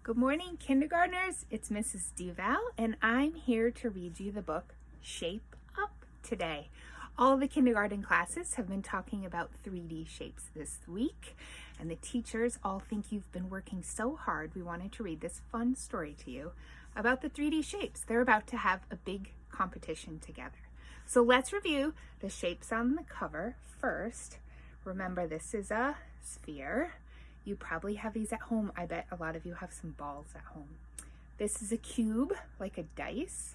Good morning, kindergartners. It's Mrs. Duval, and I'm here to read you the book Shape Up today. All the kindergarten classes have been talking about 3D shapes this week, and the teachers all think you've been working so hard. We wanted to read this fun story to you about the 3D shapes. They're about to have a big competition together. So let's review the shapes on the cover first. Remember, this is a sphere. You probably have these at home. I bet a lot of you have some balls at home. This is a cube, like a dice.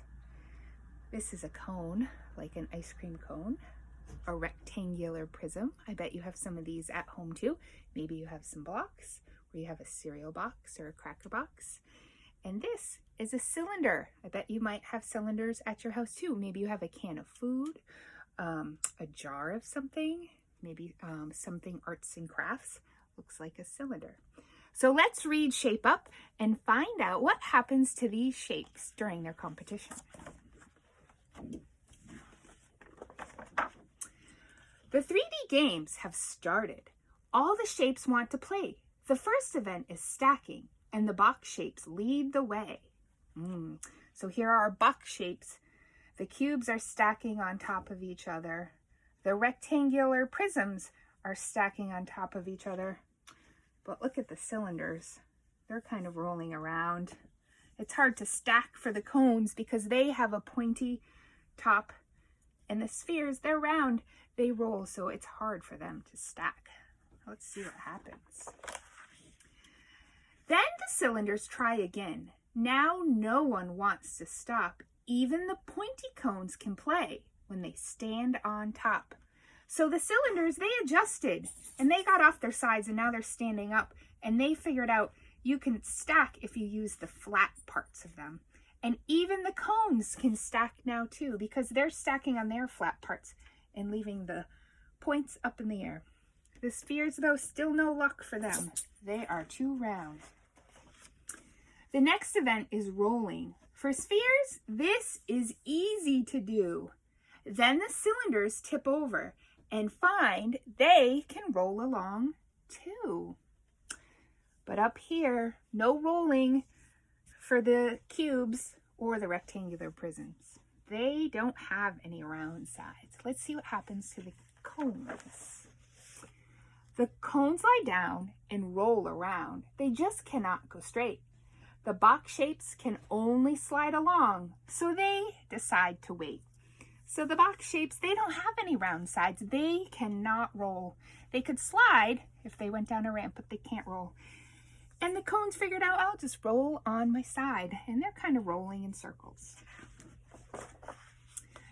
This is a cone, like an ice cream cone. A rectangular prism. I bet you have some of these at home too. Maybe you have some blocks, or you have a cereal box or a cracker box. And this is a cylinder. I bet you might have cylinders at your house too. Maybe you have a can of food, a jar of something, maybe something arts and crafts. Looks like a cylinder. So let's read Shape Up and find out what happens to these shapes during their competition. The 3D games have started. All the shapes want to play. The first event is stacking, and the box shapes lead the way. So here are our box shapes. The cubes are stacking on top of each other. The rectangular prisms are stacking on top of each other. But look at the cylinders. They're kind of rolling around. It's hard to stack for the cones because they have a pointy top, and the spheres, they're round. They roll, so it's hard for them to stack. Let's see what happens. Then the cylinders try again. Now no one wants to stop. Even the pointy cones can play when they stand on top. So the cylinders, they adjusted and they got off their sides, and now they're standing up, and they figured out you can stack if you use the flat parts of them. And even the cones can stack now too, because they're stacking on their flat parts and leaving the points up in the air. The spheres, though, still no luck for them. They are too round. The next event is rolling. For spheres, this is easy to do. Then the cylinders tip over and find they can roll along too. But up here, no rolling for the cubes or the rectangular prisms. They don't have any round sides. Let's see what happens to the cones. The cones lie down and roll around. They just cannot go straight. The box shapes can only slide along, so they decide to wait. So the box shapes, they don't have any round sides. They cannot roll. They could slide if they went down a ramp, but they can't roll. And the cones figured out, I'll just roll on my side. And they're kind of rolling in circles.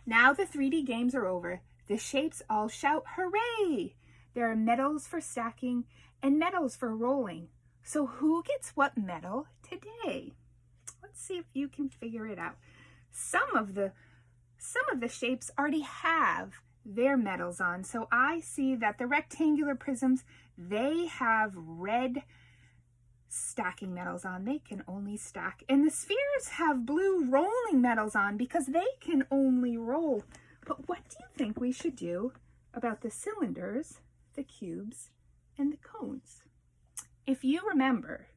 Now the 3D games are over. The shapes all shout, hooray! There are medals for stacking and medals for rolling. So who gets what medal today? Let's see if you can figure it out. Some of the shapes already have their medals on. So I see that the rectangular prisms, they have red stacking medals on. They can only stack. And the spheres have blue rolling medals on because they can only roll. But what do you think we should do about the cylinders, the cubes, and the cones? If you remember,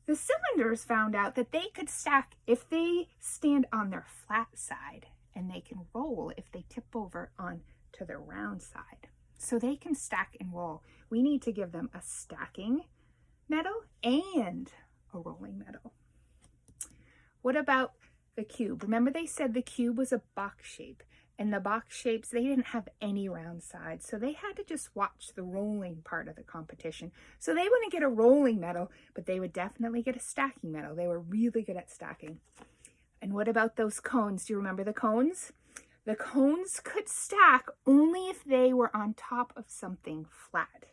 the cylinders found out that they could stack if they stand on their flat side, and they can roll if they tip over onto their round side. So they can stack and roll. We need to give them a stacking medal and a rolling medal. What about the cube? Remember they said the cube was a box shape, and the box shapes, they didn't have any round sides, so they had to just watch the rolling part of the competition. So they wouldn't get a rolling medal, but they would definitely get a stacking medal. They were really good at stacking. And what about those cones? Do you remember the cones? The cones could stack only if they were on top of something flat.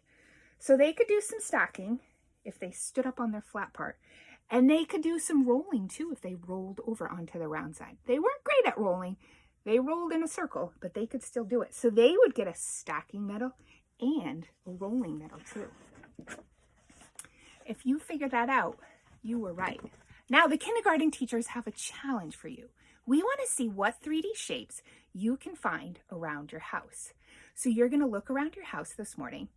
So they could do some stacking if they stood up on their flat part. And they could do some rolling too if they rolled over onto the round side. They weren't great at rolling. They rolled in a circle, but they could still do it. So they would get a stacking medal and a rolling medal too. If you figured that out, you were right. Now the kindergarten teachers have a challenge for you. We want to see what 3D shapes you can find around your house. So you're going to look around your house this morning,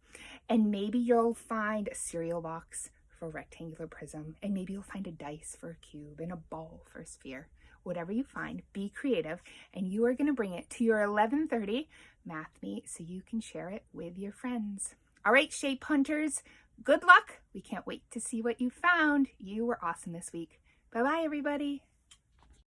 and maybe you'll find a cereal box for a rectangular prism, and maybe you'll find a dice for a cube and a ball for a sphere. Whatever you find, be creative, and you are going to bring it to your 11:30 math meet so you can share it with your friends. All right, shape hunters, good luck. We can't wait to see what you found. You were awesome this week. Bye-bye, everybody.